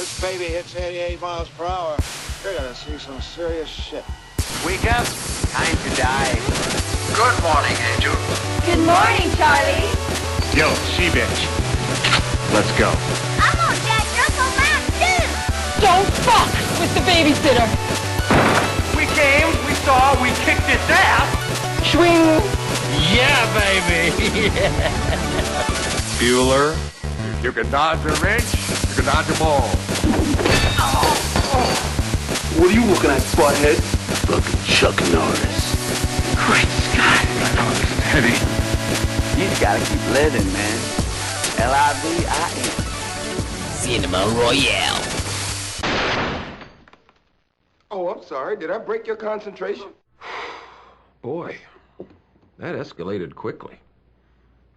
this baby hits 88 miles per hour, you're gonna see some serious shit. Wake up. Time to die. Good morning, Angel. Good morning, Charlie. Yo, she-bitch. Let's go. I'm on Dad's Uncle Mac, too. Don't fuck with the babysitter. We came, we saw, we kicked its ass. Swing. Yeah, baby. Bueller, you can dodge a wrench, you can dodge a ball. What are you looking at, spothead? Fucking Chuck Norris. Great Scott. I know this is heavy. You just gotta keep living, man. L-I-V-I-N. Cinema Royale. Oh, I'm sorry. Did I break your concentration? Boy, that escalated quickly.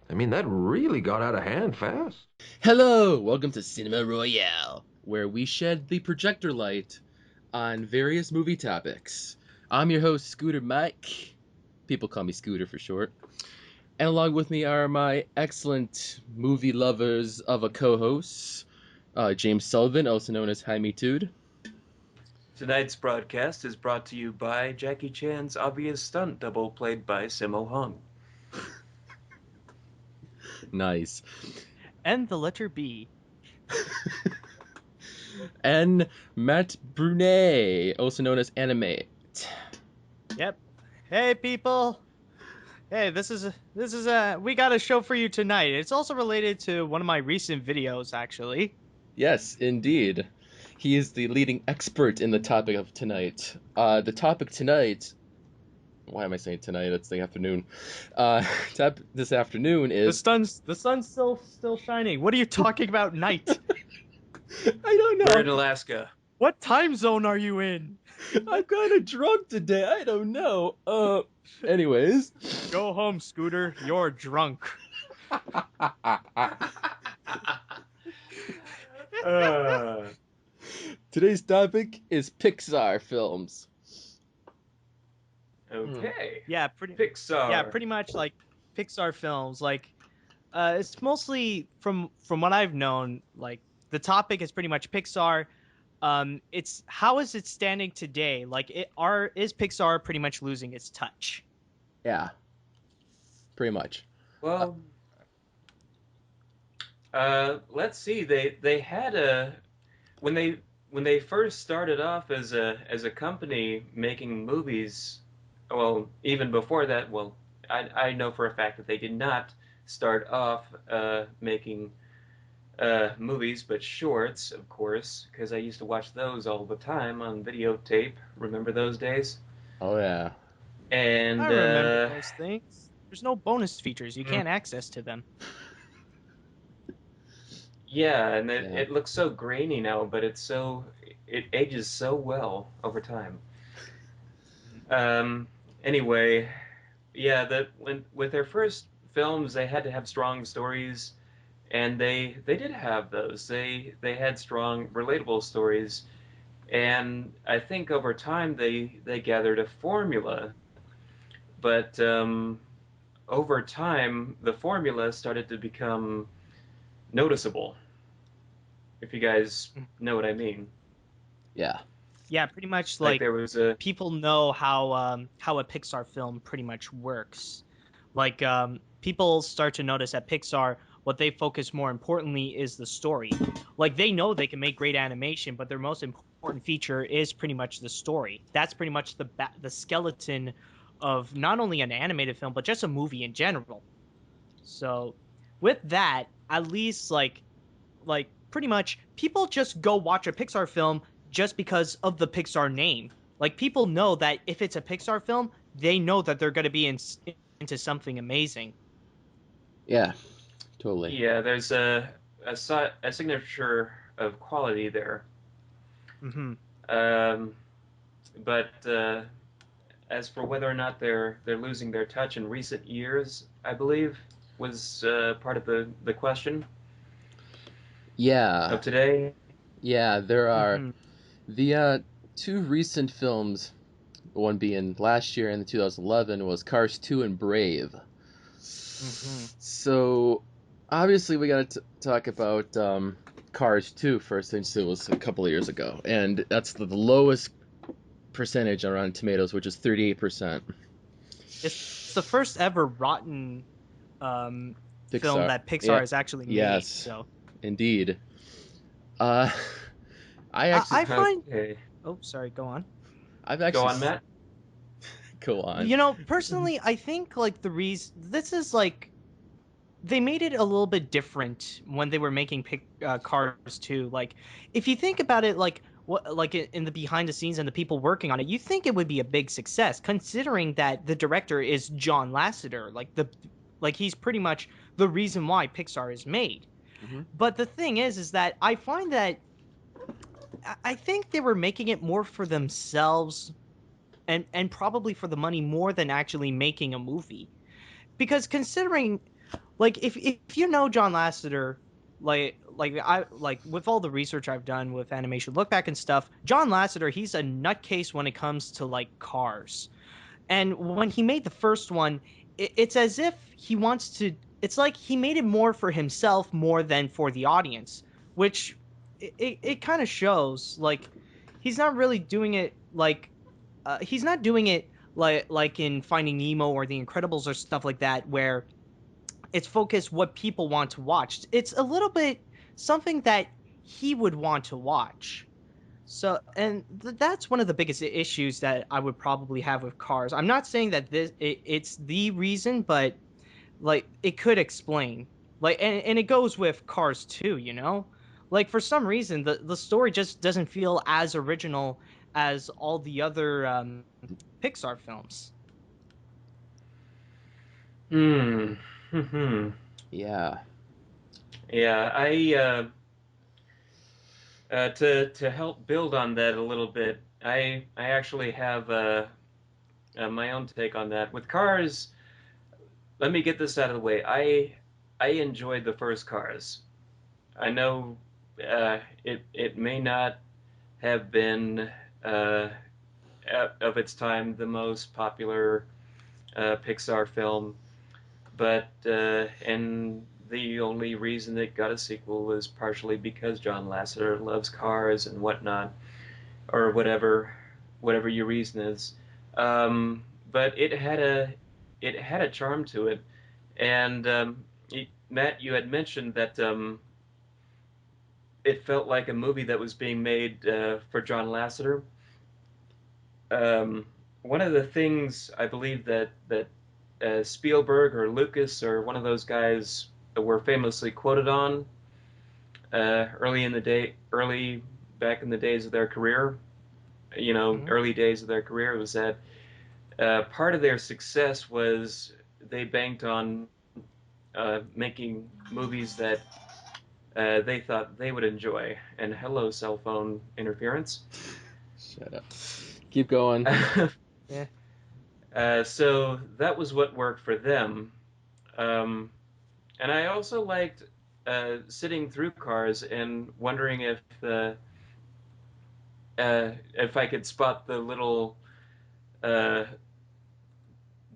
I mean, that really got out of hand fast. Hello, welcome to Cinema Royale, where we shed the projector light on various movie topics. I'm your host, Scooter Mike. People call me Scooter for short. And along with me are my excellent movie lovers of a co-host, James Sullivan, also known as Jaime Tude. Tonight's broadcast is brought to you by Jackie Chan's obvious stunt double played by Sammo Hung. Nice. And the letter B. And Matt Brunet, also known as Animate. Yep. Hey, people. Hey, this is we got a show for you tonight. It's also related to one of my recent videos, actually. Yes, indeed. He is the leading expert in the topic of tonight. The topic tonight... Why am I saying tonight? It's the afternoon. This afternoon is... The sun's still shining. What are you talking about, night? I don't know. We're in Alaska. What time zone are you in? I'm kind of drunk today. I don't know. Anyways. Go home, Scooter. You're drunk. Today's topic is Pixar films. Okay. Yeah, Pixar. Yeah, pretty much like Pixar films. Like, it's mostly from what I've known. Like, the topic is pretty much Pixar. It's how is it standing today? Like, is Pixar pretty much losing its touch? Yeah. Pretty much. Well, let's see. They had a when they first started off as a company making movies. Well, even before that, well, I know for a fact that they did not start off making movies, but shorts, of course, because I used to watch those all the time on videotape. Remember those days? Oh, yeah. And I remember those things. There's no bonus features. You can't access to them. Yeah, and it looks so grainy now, but it ages so well over time. Anyway, yeah, with their first films, they had to have strong stories, and they did have those. They had strong, relatable stories, and I think over time they gathered a formula. But over time, the formula started to become noticeable. If you guys know what I mean. Yeah. Yeah, pretty much like there was people know how a Pixar film pretty much works. Like people start to notice at Pixar what they focus more importantly is the story. Like they know they can make great animation, but their most important feature is pretty much the story. That's pretty much the skeleton of not only an animated film but just a movie in general. So with that, at least like pretty much people just go watch a Pixar film just because of the Pixar name. Like, people know that if it's a Pixar film, they know that they're going to be into something amazing. Yeah, totally. Yeah, there's a signature of quality there. Mm-hmm. But as for whether or not they're losing their touch in recent years, I believe was part of the question. Yeah. Of today. Yeah, there are the two recent films. One being last year in 2011 was Cars 2 and Brave. Mm-hmm. So obviously we got to talk about Cars 2 first, since it was a couple of years ago, and that's the lowest percentage on Rotten Tomatoes, which is 38%. It's the first ever rotten film that Pixar has actually made. Yes, so indeed. I actually I find. Okay. Oh, sorry. Go on. I've actually Go on, Matt. Go on. You know, personally, I think like the reason this is like they made it a little bit different when they were making Cars 2. Like, if you think about it, like what, like in the behind the scenes and the people working on it, you think it would be a big success, considering that the director is John Lasseter. Like he's pretty much the reason why Pixar is made. Mhm. But the thing is that I find that I think they were making it more for themselves and probably for the money more than actually making a movie. Because considering like if you know John Lasseter, like with all the research I've done with animation look back and stuff, John Lasseter, he's a nutcase when it comes to like cars. And when he made the first one, it's as if he wants to it's like he made it more for himself more than for the audience, which it kind of shows. Like he's not really doing it like he's not doing it like in Finding Nemo or The Incredibles or stuff like that, where it's focused what people want to watch. It's a little bit something that he would want to watch. So, and that's one of the biggest issues that I would probably have with Cars. I'm not saying that it's the reason, but like it could explain. Like, and it goes with Cars too, you know? Like for some reason, the story just doesn't feel as original as all the other Pixar films. Hmm. Yeah. Yeah, to help build on that a little bit, I actually have my own take on that. With Cars, let me get this out of the way. I enjoyed the first Cars. I know it may not have been uh, of its time the most popular Pixar film, but and the only reason it got a sequel was partially because John Lasseter loves cars and whatnot, or whatever your reason is. But it had a charm to it, and Matt, you had mentioned that it felt like a movie that was being made for John Lasseter. Um, One of the things I believe that Spielberg or Lucas or one of those guys were famously quoted on early back in the days of their career, early days of their career, was that part of their success was they banked on making movies that they thought they would enjoy. And hello, cell phone interference. Shut up. Keep going. Yeah. So that was what worked for them. Um, and I also liked sitting through Cars and wondering if I could spot uh,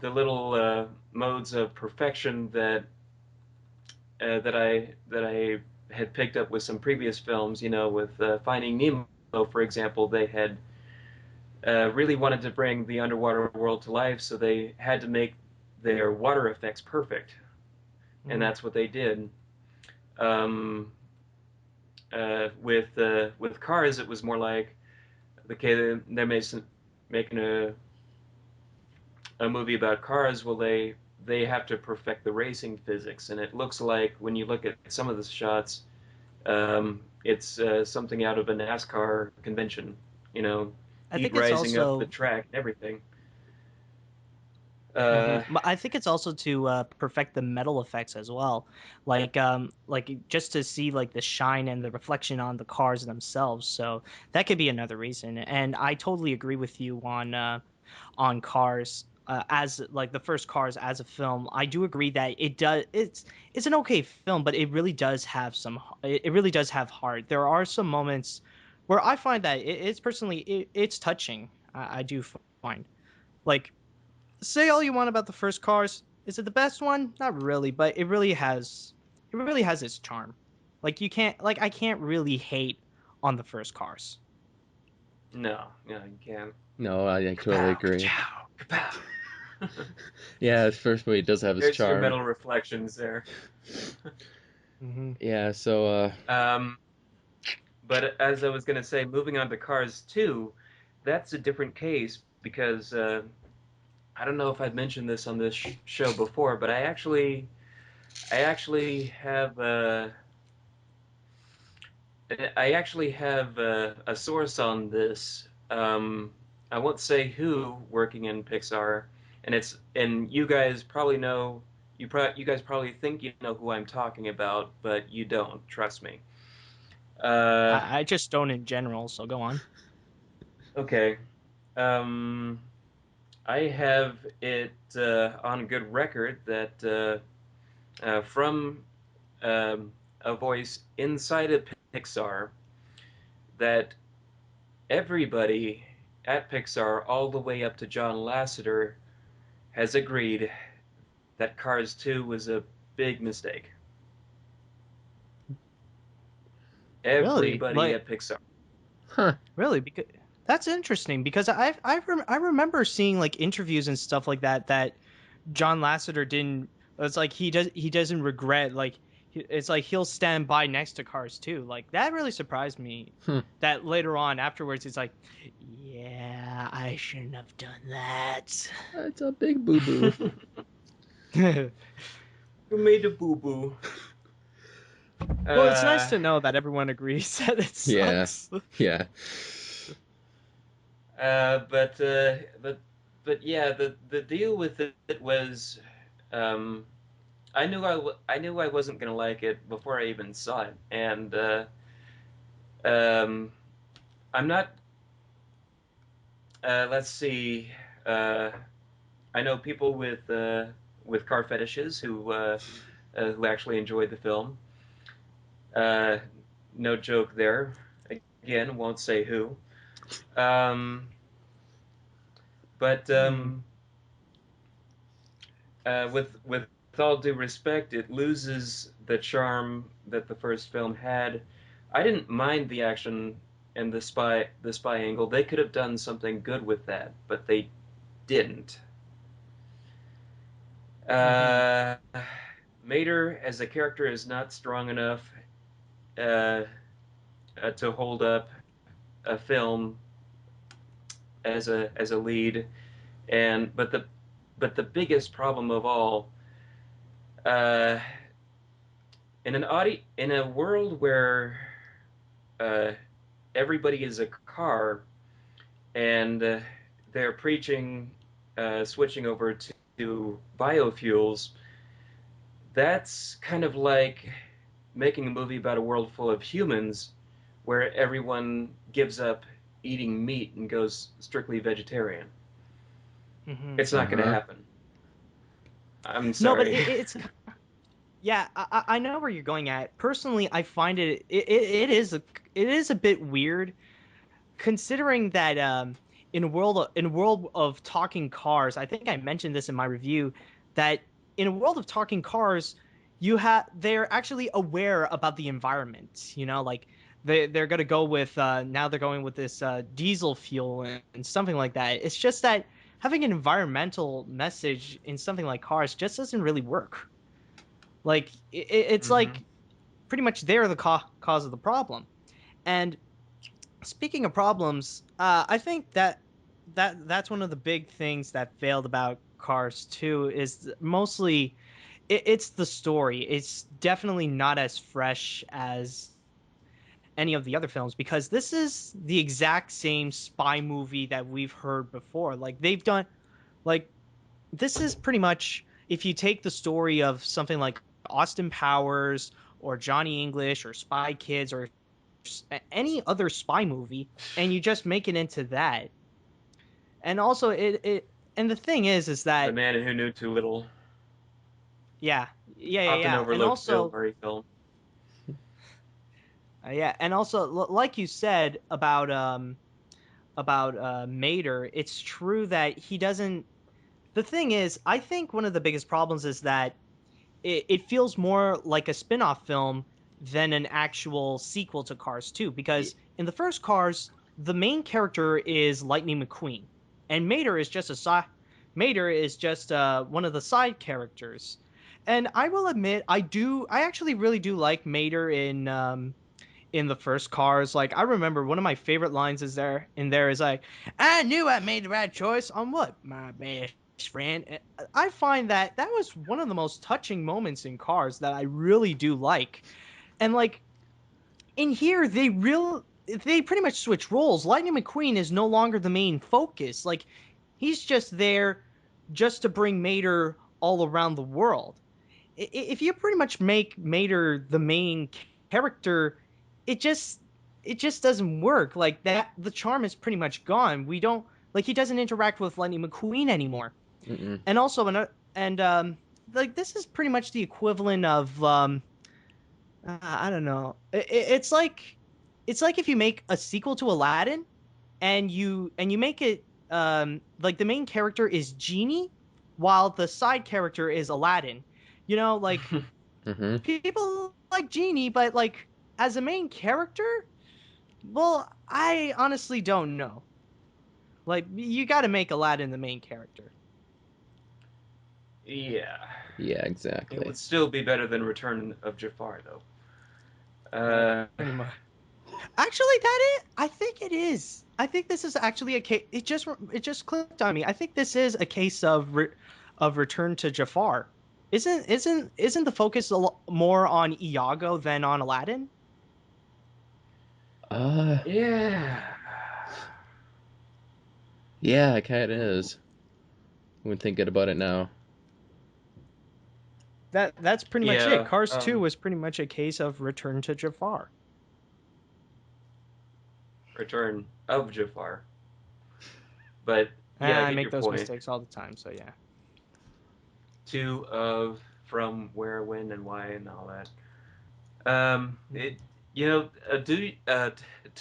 the little modes of perfection that I had picked up with some previous films. With Finding Nemo, for example, they had really wanted to bring the underwater world to life, so they had to make their water effects perfect, and that's what they did. Um, with Cars, it was more like, okay, they're making a movie about cars. Well, they have to perfect the racing physics, and it looks like when you look at some of the shots, it's something out of a NASCAR convention. I Heat think it's rising up the also track and everything. But I think it's also to perfect the metal effects as well, like just to see like the shine and the reflection on the cars themselves. So that could be another reason. And I totally agree with you on Cars as like the first Cars as a film. I do agree that it's an okay film, but it really does have it really does have heart. There are some moments where I find that it's personally it's touching. I do find like say all you want about the first Cars. Is it the best one? Not really, but it really has its charm. Like I can't really hate on the first Cars. No, you can't. No, I totally agree. Kapow, kapow. Yeah, his first movie does have its There's your charm. metal reflections there. Yeah, so But as I was gonna say, moving on to Cars 2, that's a different case because I don't know if I've mentioned this on this show before, but I actually have a source on this. I won't say who working in Pixar, and you guys probably know. You guys probably think you know who I'm talking about, but you don't. Trust me. I just don't in general, so go on. Okay. Um, I have it on good record that from a voice inside of Pixar that everybody at Pixar, all the way up to John Lasseter, has agreed that Cars 2 was a big mistake. Really? Everybody at Pixar. Really? Because that's interesting because I remember seeing like interviews and stuff like that John Lasseter didn't. It's like he doesn't regret like it's like he'll stand by next to Cars too. Like that really surprised me. That later on afterwards he's like, yeah, I shouldn't have done that. It's a big boo boo. You made a boo boo. Well, it's nice to know that everyone agrees that it sucks. Yeah. But yeah, the deal with it was, I knew I wasn't gonna like it before I even saw it, and I'm not. Let's see. I know people with car fetishes who actually enjoyed the film. No joke there. Again, won't say who. But with all due respect, it loses the charm that the first film had. I didn't mind the action and the spy angle. They could have done something good with that, but they didn't. Mater as a character is not strong enough uh, to hold up a film as a lead, and but the biggest problem of all, uh, in a world where uh, everybody is a car and they're preaching switching over to biofuels, that's kind of like making a movie about a world full of humans where everyone gives up eating meat and goes strictly vegetarian. It's not going to happen. I'm sorry. No, but it's yeah, I know where you're going at. Personally, I find it is a bit weird, considering that in a world of talking cars, I think I mentioned this in my review, that in a world of talking cars, they're actually aware about the environment. You know, like they're gonna go with now they're going with this diesel fuel and something like that. It's just that having an environmental message in something like cars just doesn't really work. Like it's like pretty much they're the cause of the problem. And speaking of problems, I think that's one of the big things that failed about Cars 2 is mostly it's the story. It's definitely not as fresh as any of the other films because this is the exact same spy movie that we've heard before. Like they've done like this is pretty much if you take the story of something like Austin Powers or Johnny English or Spy Kids or any other spy movie and you just make it into that. And also and the thing is that The Man Who Knew Too Little. Yeah. Often And overlooked also Bill Murray film. yeah, and also like you said about Mater, it's true that he doesn't. The thing is, I think one of the biggest problems is that it feels more like a spin-off film than an actual sequel to Cars 2, because in the first Cars, the main character is Lightning McQueen, and Mater is just one of the side characters. And I will admit, I actually really do like Mater in the first Cars. Like, I remember one of my favorite lines is like, "I knew I made the right choice on what, my best friend." I find that was one of the most touching moments in Cars that I really do like. And like in here, they pretty much switch roles. Lightning McQueen is no longer the main focus. Like, he's just there just to bring Mater all around the world. If you pretty much make Mater the main character, it just doesn't work. Like, that, the charm is pretty much gone. We don't, like, he doesn't interact with Lightning McQueen anymore. Mm-mm. And also like, this is pretty much the equivalent of I don't know. It's like if you make a sequel to Aladdin, and you make it like the main character is Genie, while the side character is Aladdin. You know, like Mm-hmm. people like Genie, but like as a main character, well, I honestly don't know. Like, you got to make Aladdin the main character. Yeah. Yeah, It exactly. would still be better than Return of Jafar, though. Pretty much. Actually, I think it is. I think this is actually a case. It just clicked on me. I think this is a case of Return to Jafar. Isn't the focus more on Iago than on Aladdin? Yeah. Yeah, it kind of is. When thinking about it now. That's pretty much Yeah, it. Cars 2 was pretty much a case of Return to Jafar. Return of Jafar. But yeah, I I get make your those point. mistakes all the time, so yeah. To, of, from, where, when, and why, and all that.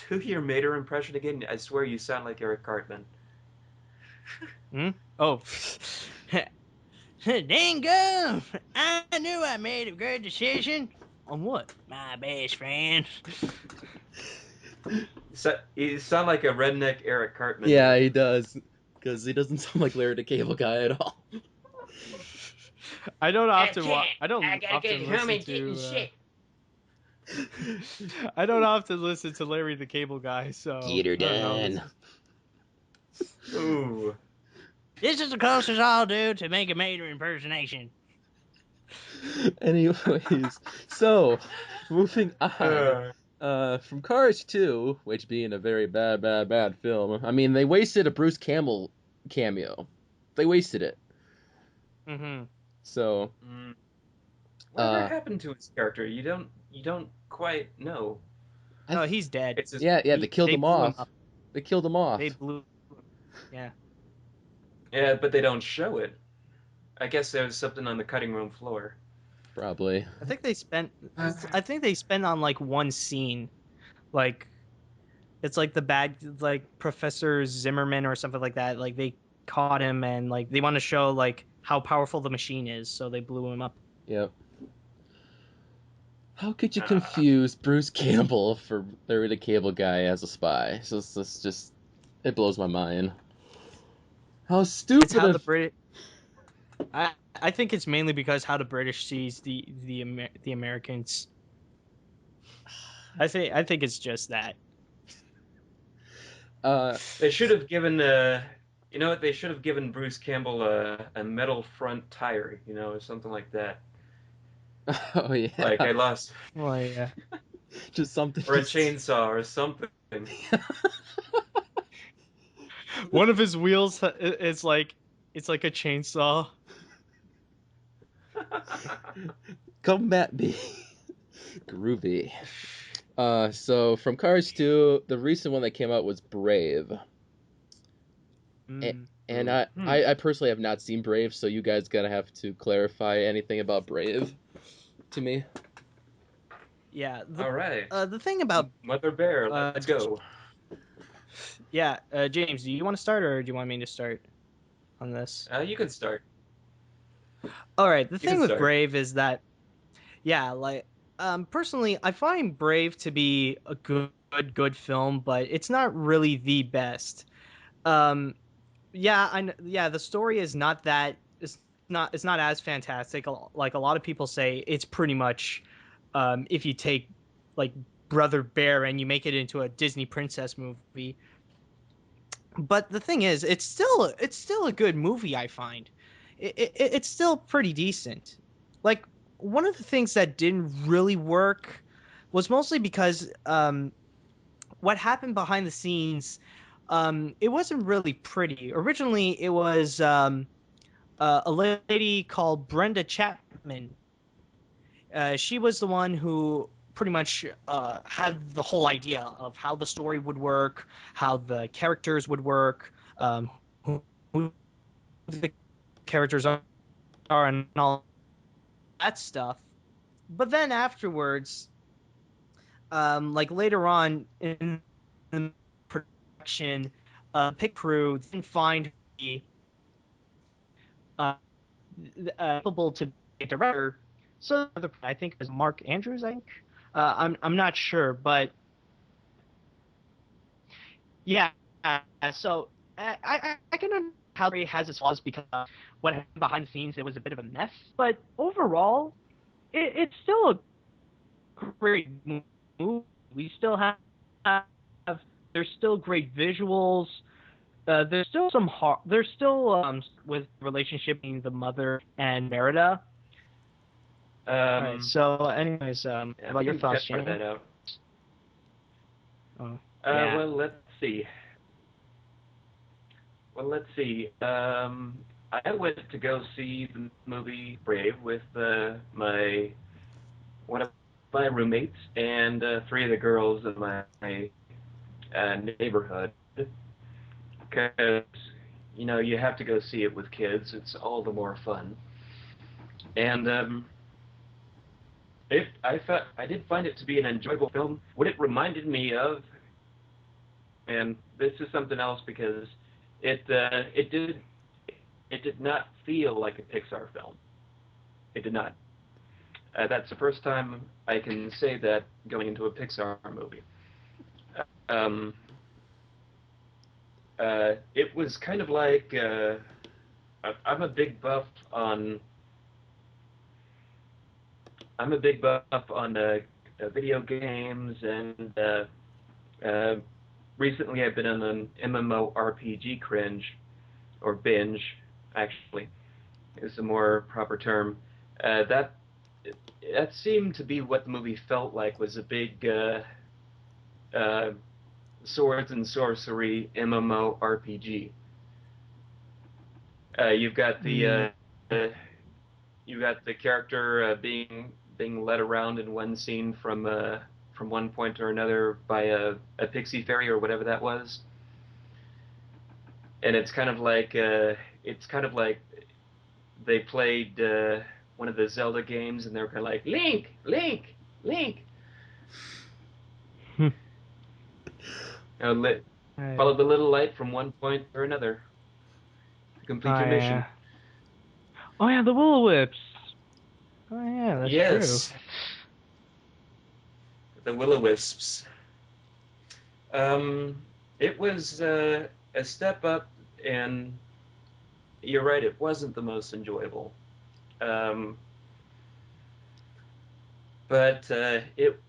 Do your Mater impression again. I swear you sound like Eric Cartman. Oh. Dang gum! I knew I made a good decision. On what? My best friend. You sound like a redneck Eric Cartman. Yeah, he does. Because he doesn't sound like Larry the Cable Guy at all. I don't often I gotta get home and get in shit. I don't often listen to Larry the Cable Guy, so Get her I don't know. done. Ooh. This is the closest I'll do to make a Mater impersonation. Anyways, so moving on. From Cars 2, which being a very bad film. I mean, they wasted a Bruce Campbell cameo. They wasted it. Mm-hmm. So. Whatever happened to his character? You don't quite know. No, he's dead. Yeah, they killed him off. They killed him off. They blew. Yeah. Yeah, but they don't show it. I guess there was something on the cutting room floor. Probably. I think they spent on like one scene, like it's like the bad, like Professor Zimmerman or something like that. Like, they caught him and like they want to show like how powerful the machine is, so they blew him up. Yep. How could you confuse Bruce Campbell for Larry the Cable Guy as a spy? So it's just, it blows my mind. How stupid! It's how the British. I think it's mainly because how the British sees the Americans. I think it's just that. They should have given you know what? They should have given Bruce Campbell a metal front tire, or something like that. Oh yeah. Like, I lost. Oh yeah. Just something. Or a chainsaw or something. One of his wheels is like a chainsaw. Come at me. Groovy. So from Cars 2, the recent one that came out was Brave. And I personally have not seen Brave, so you guys gotta have to clarify anything about Brave to me. Yeah. All right. The thing about Mother Bear, let's go. Yeah, James, do you want to start, or do you want me to start on this? You can start. All right. The thing with Brave is that, yeah, like Personally, I find Brave to be a good film, but it's not really the best. Um, yeah, yeah, the story is not that. It's not as fantastic. Like a lot of people say, it's pretty much, if you take like Brother Bear and you make it into a Disney princess movie. But the thing is, it's still a good movie. I find it's still pretty decent. Like one of the things that didn't really work was mostly because what happened behind the scenes, it wasn't really pretty. Originally, it was a lady called Brenda Chapman. She was the one who pretty much had the whole idea of how the story would work, how the characters would work, who the characters are, and all that stuff. But then afterwards, like later on in the production, Pick Crew didn't find the uh, capable to be a director. So I think it was Mark Andrews. I think I'm not sure, but yeah. So I can understand how he has his flaws because what happened behind the scenes, it was a bit of a mess. But overall, it's still a great movie. We still have there's still great visuals. There's still some there's still with relationship between the mother and Merida. Alright, so anyways, about your thoughts, Jenny? That out. Oh, yeah. Well, let's see. I went to go see the movie Brave with one of my roommates and three of the girls of my neighborhood, because you have to go see it with kids. It's all the more fun. And I did find it to be an enjoyable film. What it reminded me of, and this is something else because it did not feel like a Pixar film. It did not. That's the first time I can say that going into a Pixar movie. It was kind of like I'm a big buff on video games, and recently I've been on an MMORPG cringe, or binge, actually, is a more proper term. That seemed to be what the movie felt like, was a big swords and sorcery MMORPG. You've got the character being led around in one scene from one point or another by a pixie fairy or whatever that was, and it's kind of like they played one of the Zelda games and they were kind of like Link, Link, Link. Follow the little light from one point or another to complete your mission. Yeah. Oh yeah, the Will-O-Wisps. Oh yeah, that's yes. true. The Will-O-Wisps. It was a step up, and you're right, it wasn't the most enjoyable. But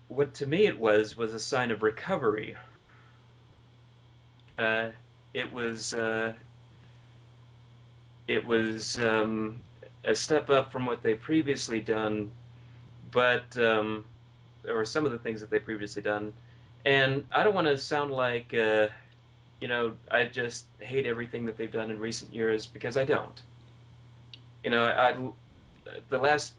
what to me it was a sign of recovery. It was a step up from what they previously done, but or some of the things that they previously done. And I don't want to sound like I just hate everything that they've done in recent years, because I don't. The last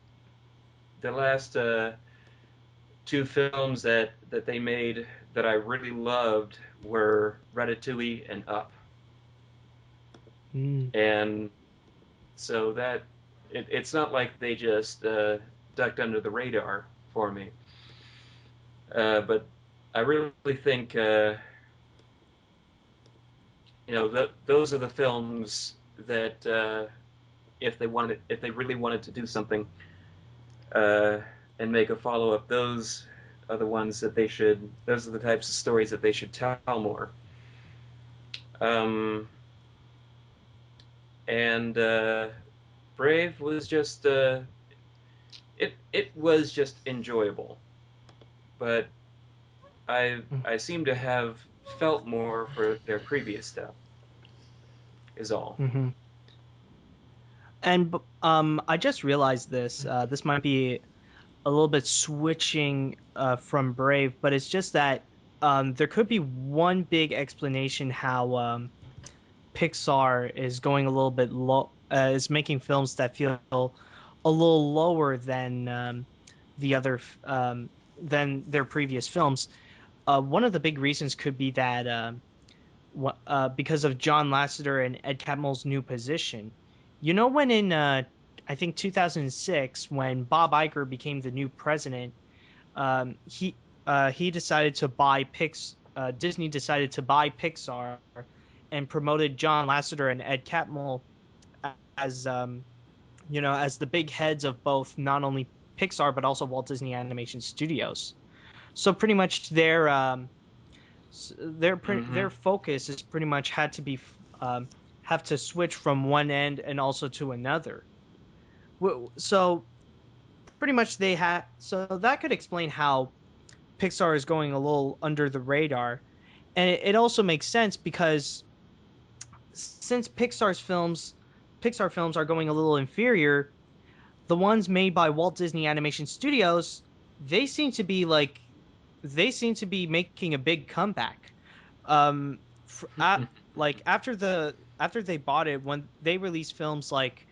two films that they made that I really loved were Ratatouille and Up. And so that it's not like they just ducked under the radar for me. But I really think those are the films that if they really wanted to do something, and make a follow-up. Those are the ones that they should. Those are the types of stories that they should tell more. And Brave was just it was just enjoyable, but I seem to have felt more for their previous stuff. Is all. Mm-hmm. And I just realized this. This might be a little bit switching from Brave, but it's just that there could be one big explanation how Pixar is going a little bit low, is making films that feel a little lower than the other than their previous films. One of the big reasons could be that because of John Lasseter and Ed Catmull's new position. You know, when in I think 2006, when Bob Iger became the new president, he decided to buy Disney decided to buy Pixar and promoted John Lasseter and Ed Catmull as as the big heads of both not only Pixar but also Walt Disney Animation Studios. So pretty much their focus is pretty much had to be have to switch from one end and also to another. So pretty much so that could explain how Pixar is going a little under the radar, and it also makes sense because since Pixar films are going a little inferior, the ones made by Walt Disney Animation Studios, they seem to be making a big comeback. Like after they bought it, when they released films like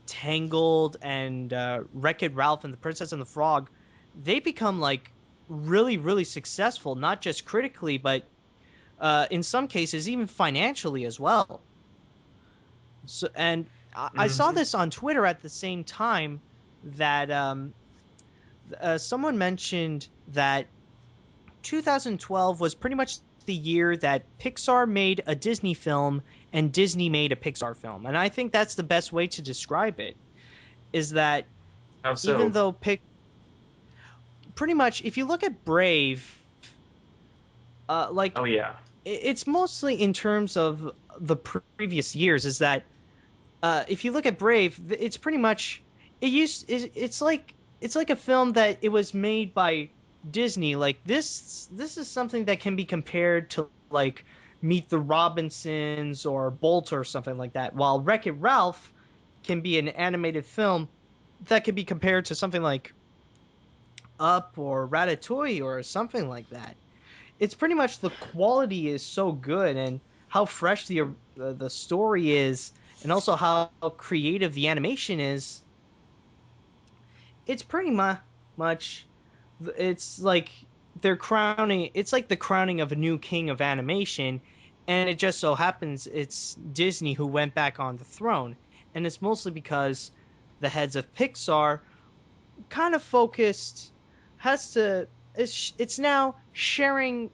Tangled and Wreck-It Ralph and The Princess and the Frog, they become like really, really successful, not just critically, but in some cases even financially as well. So, and I saw this on Twitter at the same time that someone mentioned that 2012 was pretty much the year that Pixar made a Disney film and Disney made a Pixar film. And I think that's the best way to describe it, is that even though pretty much, if you look at Brave, Oh yeah. It's mostly in terms of the previous years, is that if you look at Brave, it's pretty much it's like a film that it was made by Disney. Like this is something that can be compared to like Meet the Robinsons or Bolt or something like that, while Wreck-It Ralph can be an animated film that could be compared to something like Up or Ratatouille or something like that. It's pretty much the quality is so good, and how fresh the story is, and also how creative the animation is. It's pretty much it's like it's like the crowning of a new king of animation, and it just so happens it's Disney who went back on the throne, and it's mostly because the heads of Pixar kind of it's now sharing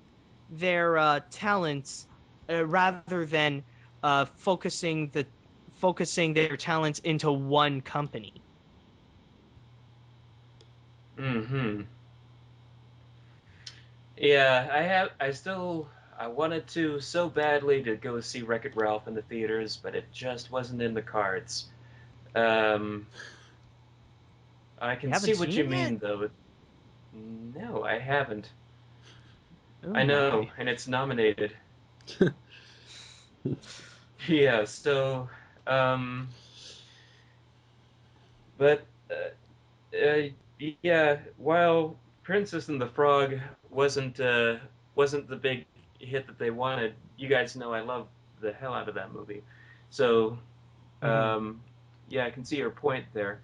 their talents rather than focusing their talents into one company. Yeah, I wanted to so badly to go see Wreck-It Ralph in the theaters, but it just wasn't in the cards. I can see what you mean, though. No, I haven't. Oh, I know, my. and it's nominated. Yeah, so, but, yeah, while Princess and the Frog wasn't the big hit that they wanted, you guys know I love the hell out of that movie. So, yeah, I can see your point there.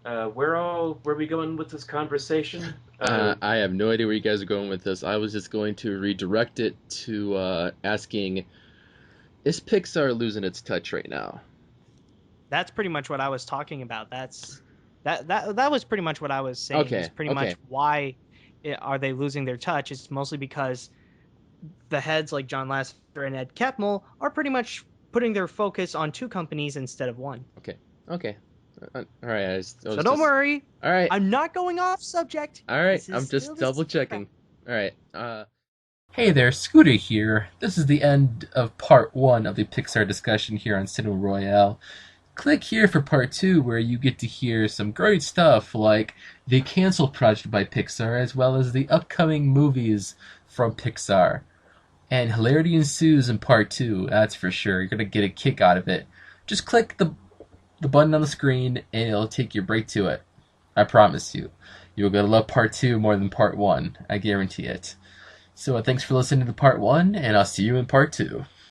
Where are we going with this conversation? I have no idea where you guys are going with this. I was just going to redirect it to asking, is Pixar losing its touch right now? That's pretty much what I was talking about. That was pretty much what I was saying. Okay, It's pretty much why are they losing their touch? It's mostly because the heads like John Lasseter and Ed Catmull are pretty much putting their focus on two companies instead of one. Okay. All right. So don't worry. All right. I'm not going off subject. All right. This is I'm still just the double secret. checking. All right. Hey there, Scooter here. This is the end of part 1 of the Pixar discussion here on Cinema Royale. Click here for part 2, where you get to hear some great stuff like the Cancel Project by Pixar, as well as the upcoming movies from Pixar. And hilarity ensues in part 2, that's for sure. You're going to get a kick out of it. Just click the button on the screen, and it'll take you right to it. I promise you. You're going to love part 2 more than part 1. I guarantee it. So thanks for listening to part 1, and I'll see you in part 2.